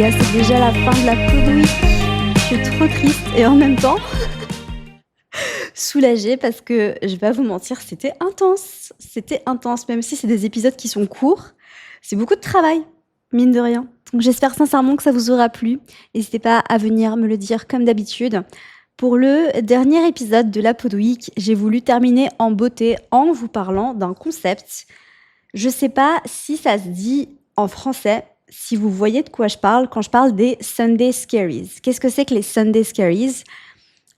là, c'est déjà la fin de la Food Week. Je suis trop triste et en même temps soulagée parce que je vais pas vous mentir, c'était intense. C'était intense, même si c'est des épisodes qui sont courts. C'est beaucoup de travail, mine de rien. Donc j'espère sincèrement que ça vous aura plu. N'hésitez pas à venir me le dire comme d'habitude. Pour le dernier épisode de la Pod Week, j'ai voulu terminer en beauté en vous parlant d'un concept. Je sais pas si ça se dit en français, si vous voyez de quoi je parle quand je parle des Sunday Scaries. Qu'est-ce que c'est que les Sunday Scaries ?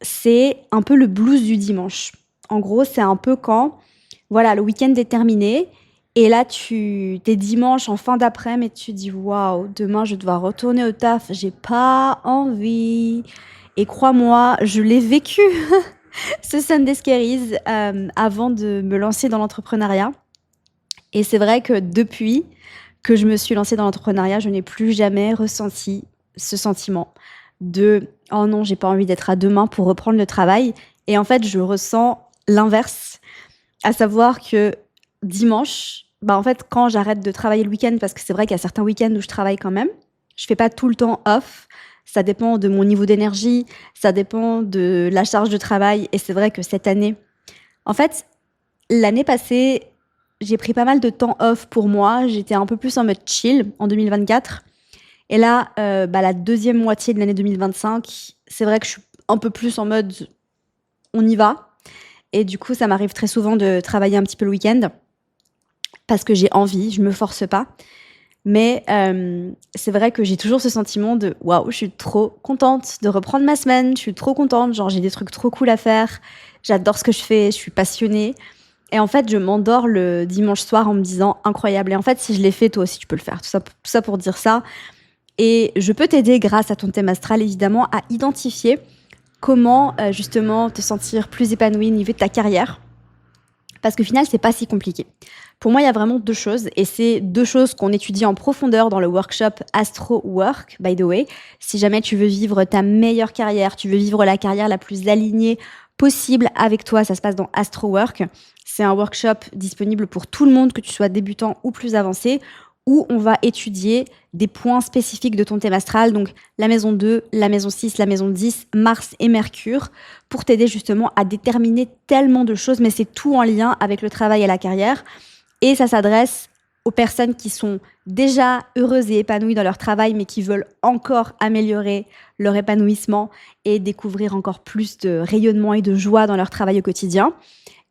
C'est un peu le blues du dimanche. En gros, c'est un peu quand, voilà, le week-end est terminé et là, t'es dimanche en fin d'après-midi et tu dis waouh, demain je dois retourner au taf, j'ai pas envie. Et crois-moi, je l'ai vécu, ce Sunday Scaries, avant de me lancer dans l'entrepreneuriat. Et c'est vrai que depuis que je me suis lancée dans l'entrepreneuriat, je n'ai plus jamais ressenti ce sentiment de « Oh non, j'ai pas envie d'être à demain pour reprendre le travail ». Et en fait, je ressens l'inverse, à savoir que dimanche, en fait, quand j'arrête de travailler le week-end, parce que c'est vrai qu'il y a certains week-ends où je travaille quand même, je fais pas tout le temps off, ça dépend de mon niveau d'énergie, ça dépend de la charge de travail. Et c'est vrai que cette année, en fait, l'année passée, j'ai pris pas mal de temps off pour moi. J'étais un peu plus en mode chill en 2024. Et là, la deuxième moitié de l'année 2025, c'est vrai que je suis un peu plus en mode on y va. Et du coup, ça m'arrive très souvent de travailler un petit peu le week-end parce que j'ai envie, je me force pas. Mais c'est vrai que j'ai toujours ce sentiment de waouh, je suis trop contente de reprendre ma semaine. Je suis trop contente, genre j'ai des trucs trop cool à faire. J'adore ce que je fais, je suis passionnée. Et en fait, je m'endors le dimanche soir en me disant incroyable. Et en fait, si je l'ai fait, toi aussi, tu peux le faire. Tout ça pour dire ça. Et je peux t'aider grâce à ton thème astral, évidemment, à identifier comment justement te sentir plus épanoui au niveau de ta carrière. Parce qu'au final, c'est pas si compliqué. Pour moi, il y a vraiment deux choses. Et c'est deux choses qu'on étudie en profondeur dans le workshop Astro Work, by the way. Si jamais tu veux vivre ta meilleure carrière, tu veux vivre la carrière la plus alignée possible avec toi, ça se passe dans Astro Work. C'est un workshop disponible pour tout le monde, que tu sois débutant ou plus avancé, où on va étudier des points spécifiques de ton thème astral, donc la maison 2, la maison 6, la maison 10, Mars et Mercure, pour t'aider justement à déterminer tellement de choses, mais c'est tout en lien avec le travail et la carrière. Et ça s'adresse aux personnes qui sont déjà heureuses et épanouies dans leur travail, mais qui veulent encore améliorer leur épanouissement et découvrir encore plus de rayonnement et de joie dans leur travail au quotidien.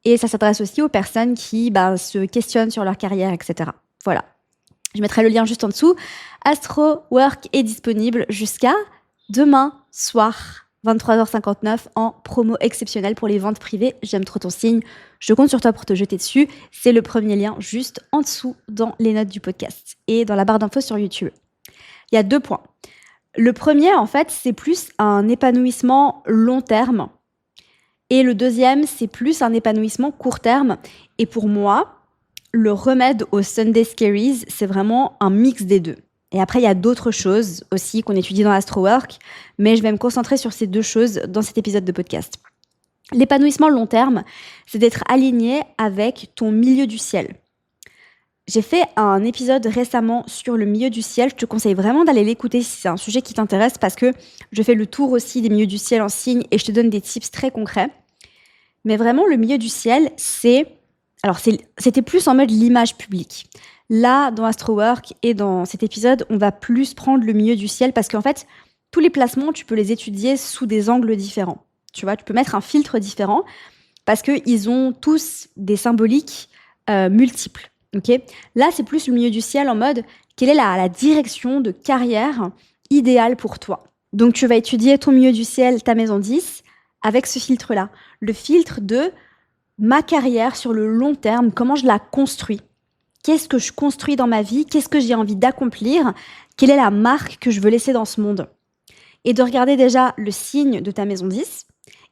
Et ça s'adresse aussi aux personnes qui se questionnent sur leur carrière, etc. Voilà. Je mettrai le lien juste en dessous. Astro Work est disponible jusqu'à demain soir, 23h59, en promo exceptionnelle pour les ventes privées. J'aime trop ton signe. Je compte sur toi pour te jeter dessus. C'est le premier lien juste en dessous dans les notes du podcast et dans la barre d'infos sur YouTube. Il y a 2 points. Le premier, en fait, c'est plus un épanouissement long terme. Et le deuxième, c'est plus un épanouissement court terme. Et pour moi, le remède aux Sunday Scaries, c'est vraiment un mix des deux. Et après, il y a d'autres choses aussi qu'on étudie dans Astro Work, mais je vais me concentrer sur ces 2 choses dans cet épisode de podcast. L'épanouissement long terme, c'est d'être aligné avec ton milieu du ciel. J'ai fait un épisode récemment sur le milieu du ciel. Je te conseille vraiment d'aller l'écouter si c'est un sujet qui t'intéresse parce que je fais le tour aussi des milieux du ciel en signe et je te donne des tips très concrets. Mais vraiment, le milieu du ciel, c'était plus en mode l'image publique. Là, dans Astro Work et dans cet épisode, on va plus prendre le milieu du ciel parce qu'en fait, tous les placements, tu peux les étudier sous des angles différents. Tu vois, tu peux mettre un filtre différent parce qu'ils ont tous des symboliques multiples. Okay, là, c'est plus le milieu du ciel en mode quelle est la direction de carrière idéale pour toi. Donc, tu vas étudier ton milieu du ciel, ta maison 10, avec ce filtre-là. Le filtre de ma carrière sur le long terme, comment je la construis. Qu'est-ce que je construis dans ma vie? Qu'est-ce que j'ai envie d'accomplir? Quelle est la marque que je veux laisser dans ce monde? Et de regarder déjà le signe de ta maison 10.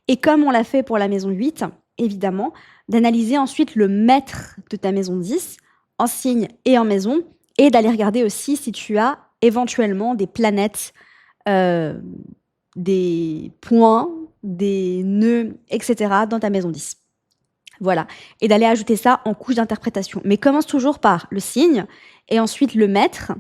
Et comme on l'a fait pour la maison 8, évidemment, d'analyser ensuite le maître de ta maison 10 en signe et en maison, et d'aller regarder aussi si tu as éventuellement des planètes, des points, des nœuds, etc. dans ta maison 10. Voilà. Et d'aller ajouter ça en couche d'interprétation. Mais commence toujours par le signe et ensuite le maître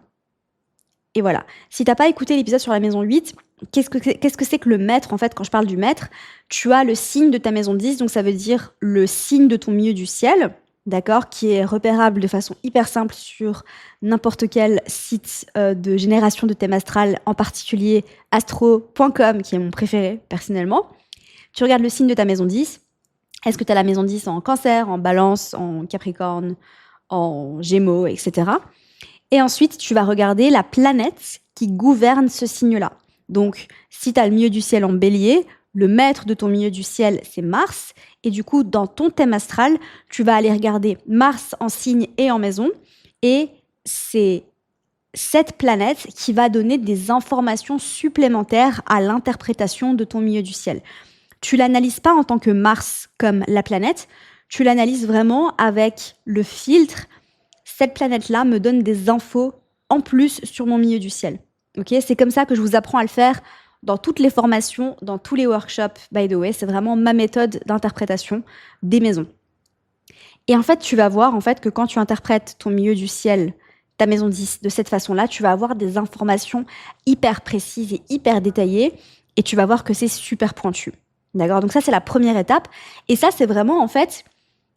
Et voilà. Si t'as pas écouté l'épisode sur la maison 8, qu'est-ce que c'est que le maître, en fait, quand je parle du maître? Tu as le signe de ta maison 10, donc ça veut dire le signe de ton milieu du ciel, d'accord, qui est repérable de façon hyper simple sur n'importe quel site de génération de thème astral, en particulier astro.com, qui est mon préféré personnellement. Tu regardes le signe de ta maison 10. Est-ce que tu as la maison 10 en cancer, en balance, en capricorne, en gémeaux, etc. Et ensuite, tu vas regarder la planète qui gouverne ce signe-là. Donc, si tu as le milieu du ciel en bélier, le maître de ton milieu du ciel, c'est Mars. Et du coup, dans ton thème astral, tu vas aller regarder Mars en signe et en maison. Et c'est cette planète qui va donner des informations supplémentaires à l'interprétation de ton milieu du ciel. Tu l'analyses pas en tant que Mars comme la planète, tu l'analyses vraiment avec le filtre. Cette planète-là me donne des infos en plus sur mon milieu du ciel. Okay, c'est comme ça que je vous apprends à le faire dans toutes les formations, dans tous les workshops, by the way. C'est vraiment ma méthode d'interprétation des maisons. Et en fait, tu vas voir en fait, que quand tu interprètes ton milieu du ciel, ta maison 10, de cette façon-là, tu vas avoir des informations hyper précises et hyper détaillées. Et tu vas voir que c'est super pointu. D'accord? Donc ça, c'est la première étape. Et ça, c'est vraiment, en fait,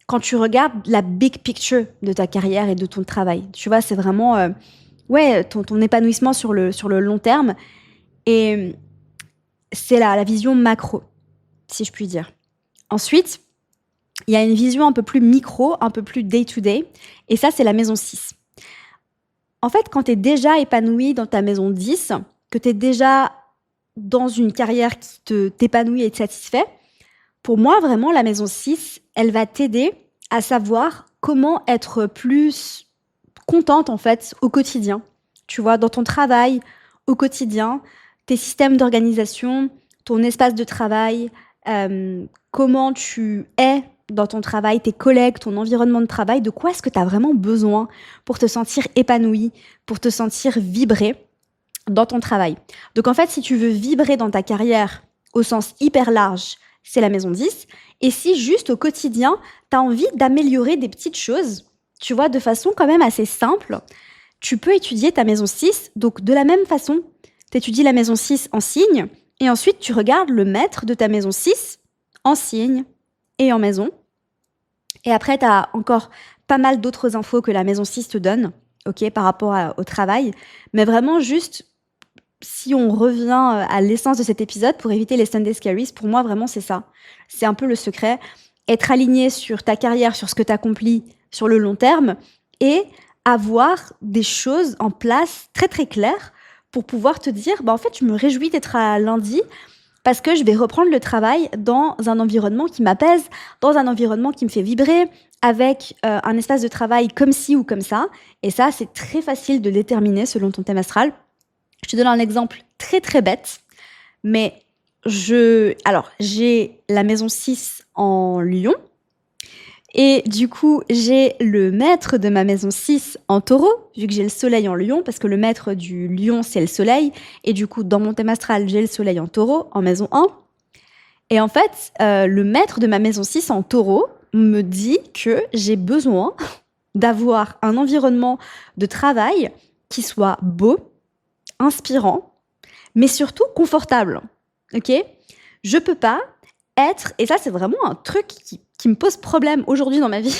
quand tu regardes la big picture de ta carrière et de ton travail. Tu vois, c'est vraiment ton épanouissement sur le long terme. Et c'est la vision macro, si je puis dire. Ensuite, il y a une vision un peu plus micro, un peu plus day-to-day. Et ça, c'est la maison 6. En fait, quand tu es déjà épanoui dans ta maison 10, que tu es déjà dans une carrière qui t'épanouit et te satisfait, pour moi, vraiment, la maison 6, elle va t'aider à savoir comment être plus contente, en fait, au quotidien. Tu vois, dans ton travail, au quotidien, tes systèmes d'organisation, ton espace de travail, comment tu es dans ton travail, tes collègues, ton environnement de travail, de quoi est-ce que tu as vraiment besoin pour te sentir épanoui, pour te sentir vibrer dans ton travail. Donc en fait, si tu veux vibrer dans ta carrière au sens hyper large, c'est la maison 10. Et si juste au quotidien, tu as envie d'améliorer des petites choses, tu vois, de façon quand même assez simple, tu peux étudier ta maison 6. Donc de la même façon, tu étudies la maison 6 en signe et ensuite tu regardes le maître de ta maison 6 en signe et en maison. Et après, tu as encore pas mal d'autres infos que la maison 6 te donne, ok, par rapport au travail. Mais vraiment juste, si on revient à l'essence de cet épisode, pour éviter les Sunday Scaries, pour moi, vraiment, c'est ça. C'est un peu le secret. Être aligné sur ta carrière, sur ce que tu accomplis sur le long terme et avoir des choses en place très, très claires pour pouvoir te dire, en fait, je me réjouis d'être à lundi parce que je vais reprendre le travail dans un environnement qui m'apaise, dans un environnement qui me fait vibrer, avec un espace de travail comme ci ou comme ça. Et ça, c'est très facile de déterminer selon ton thème astral. Je te donne un exemple très très bête, mais j'ai la maison 6 en Lion, et du coup, j'ai le maître de ma maison 6 en Taureau, vu que j'ai le soleil en Lion, parce que le maître du Lion, c'est le soleil, et du coup, dans mon thème astral, j'ai le soleil en Taureau, en maison 1. Et en fait, le maître de ma maison 6 en Taureau me dit que j'ai besoin d'avoir un environnement de travail qui soit beau, inspirant, mais surtout confortable. Ok ? Je peux pas être, et ça c'est vraiment un truc qui me pose problème aujourd'hui dans ma vie.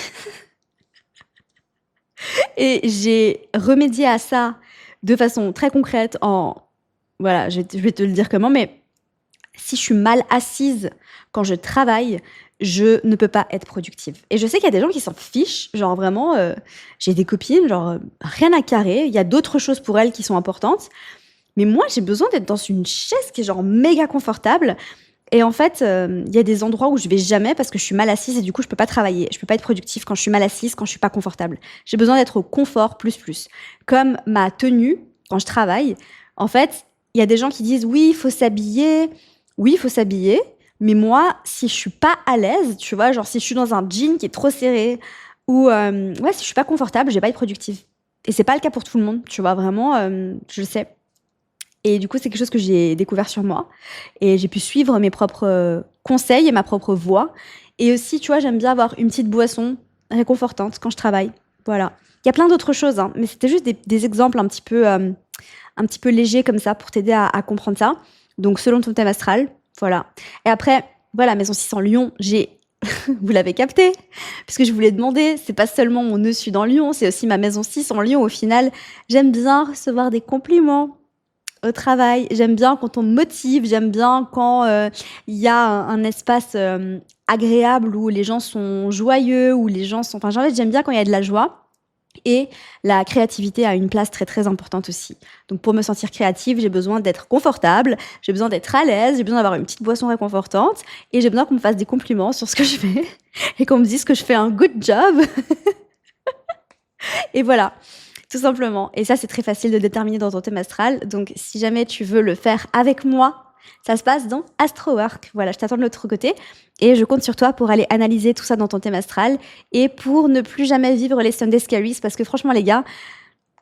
Et j'ai remédié à ça de façon très concrète voilà, je vais te le dire comment, mais si je suis mal assise quand je travaille, je ne peux pas être productive. Et je sais qu'il y a des gens qui s'en fichent, genre vraiment, j'ai des copines, genre rien à carrer, il y a d'autres choses pour elles qui sont importantes. Mais moi, j'ai besoin d'être dans une chaise qui est genre méga confortable. Et en fait, il y a des endroits où je vais jamais parce que je suis mal assise et du coup, je peux pas travailler. Je peux pas être productive quand je suis mal assise, quand je suis pas confortable. J'ai besoin d'être au confort plus. Comme ma tenue quand je travaille. En fait, il y a des gens qui disent oui, il faut s'habiller. Oui, il faut s'habiller. Mais moi, si je suis pas à l'aise, tu vois, genre si je suis dans un jean qui est trop serré ou si je suis pas confortable, je vais pas être productive. Et c'est pas le cas pour tout le monde, tu vois, vraiment, je le sais. Et du coup, c'est quelque chose que j'ai découvert sur moi. Et j'ai pu suivre mes propres conseils et ma propre voie. Et aussi, tu vois, j'aime bien avoir une petite boisson réconfortante quand je travaille. Voilà. Il y a plein d'autres choses, hein, mais c'était juste des exemples un petit peu un petit peu léger comme ça pour t'aider à comprendre ça. Donc, selon ton thème astral, voilà. Et après, voilà, maison 6 en Lion, vous l'avez capté, puisque je vous l'ai demandé, c'est pas seulement mon nœud sud en Lion, c'est aussi ma maison 6 en Lion. Au final, j'aime bien recevoir des compliments au travail, j'aime bien quand on me motive, j'aime bien quand il y a un espace agréable où les gens sont joyeux, où les gens sont... Enfin, en fait, j'aime bien quand il y a de la joie. Et la créativité a une place très très importante aussi. Donc pour me sentir créative, j'ai besoin d'être confortable, j'ai besoin d'être à l'aise, j'ai besoin d'avoir une petite boisson réconfortante et j'ai besoin qu'on me fasse des compliments sur ce que je fais et qu'on me dise que je fais un good job. Et voilà, tout simplement. Et ça, c'est très facile de déterminer dans ton thème astral. Donc si jamais tu veux le faire avec moi, ça se passe dans AstroWork. Voilà, je t'attends de l'autre côté et je compte sur toi pour aller analyser tout ça dans ton thème astral et pour ne plus jamais vivre les Sunday Scaries parce que franchement, les gars,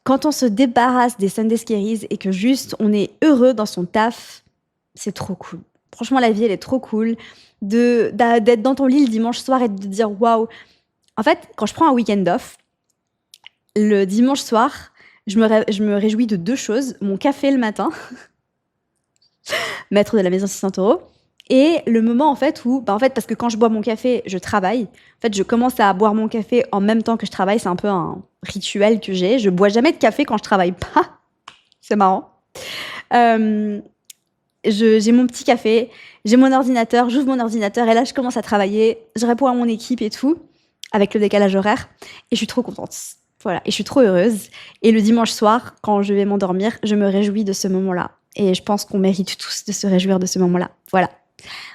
quand on se débarrasse des Sunday Scaries et que juste on est heureux dans son taf, c'est trop cool. Franchement, la vie, elle est trop cool d'être dans ton lit le dimanche soir et de te dire waouh. En fait, quand je prends un week-end off, le dimanche soir, je me réjouis de 2 choses. Mon café le matin, maître de la maison 600 €, et le moment en fait où, parce que quand je bois mon café, je travaille. En fait, je commence à boire mon café en même temps que je travaille. C'est un peu un rituel que j'ai. Je bois jamais de café quand je travaille pas. C'est marrant. J'ai mon petit café, j'ai mon ordinateur, j'ouvre mon ordinateur et là, je commence à travailler. Je réponds à mon équipe et tout, avec le décalage horaire. Et je suis trop contente. Voilà, et je suis trop heureuse. Et le dimanche soir, quand je vais m'endormir, je me réjouis de ce moment-là. Et je pense qu'on mérite tous de se réjouir de ce moment-là. Voilà.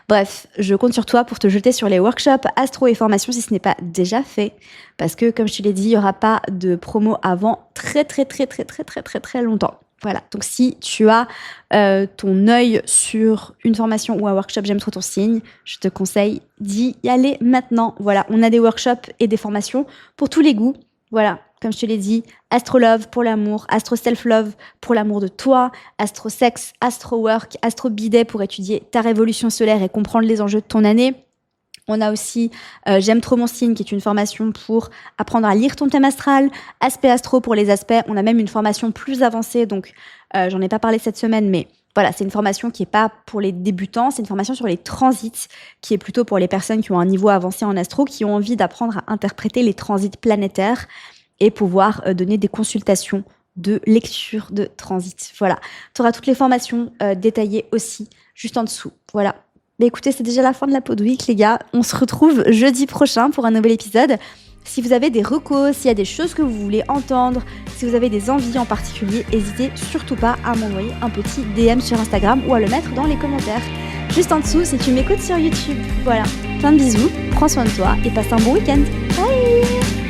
Bref, je compte sur toi pour te jeter sur les workshops, astro et formation si ce n'est pas déjà fait. Parce que, comme je te l'ai dit, il n'y aura pas de promo avant très longtemps. Voilà. Donc, si tu as ton œil sur une formation ou un workshop, j'aime trop ton signe, je te conseille d'y aller maintenant. Voilà. On a des workshops et des formations pour tous les goûts. Voilà. Comme je te l'ai dit, Astro Love pour l'amour, Astro Self Love pour l'amour de toi, Astro Sex, Astro Work, Astro Bidet pour étudier ta révolution solaire et comprendre les enjeux de ton année. On a aussi J'aime trop mon signe, qui est une formation pour apprendre à lire ton thème astral, Aspect Astro pour les aspects. On a même une formation plus avancée, donc j'en ai pas parlé cette semaine, mais voilà, c'est une formation qui est pas pour les débutants, c'est une formation sur les transits, qui est plutôt pour les personnes qui ont un niveau avancé en astro, qui ont envie d'apprendre à interpréter les transits planétaires et pouvoir donner des consultations de lecture de transit. Voilà, tu auras toutes les formations détaillées aussi, juste en dessous. Voilà. Mais écoutez, c'est déjà la fin de la Pod Week, les gars. On se retrouve jeudi prochain pour un nouvel épisode. Si vous avez des recos, s'il y a des choses que vous voulez entendre, si vous avez des envies en particulier, n'hésitez surtout pas à m'envoyer un petit DM sur Instagram ou à le mettre dans les commentaires. Juste en dessous si tu m'écoutes sur YouTube. Voilà, plein de bisous, prends soin de toi et passe un bon week-end. Bye!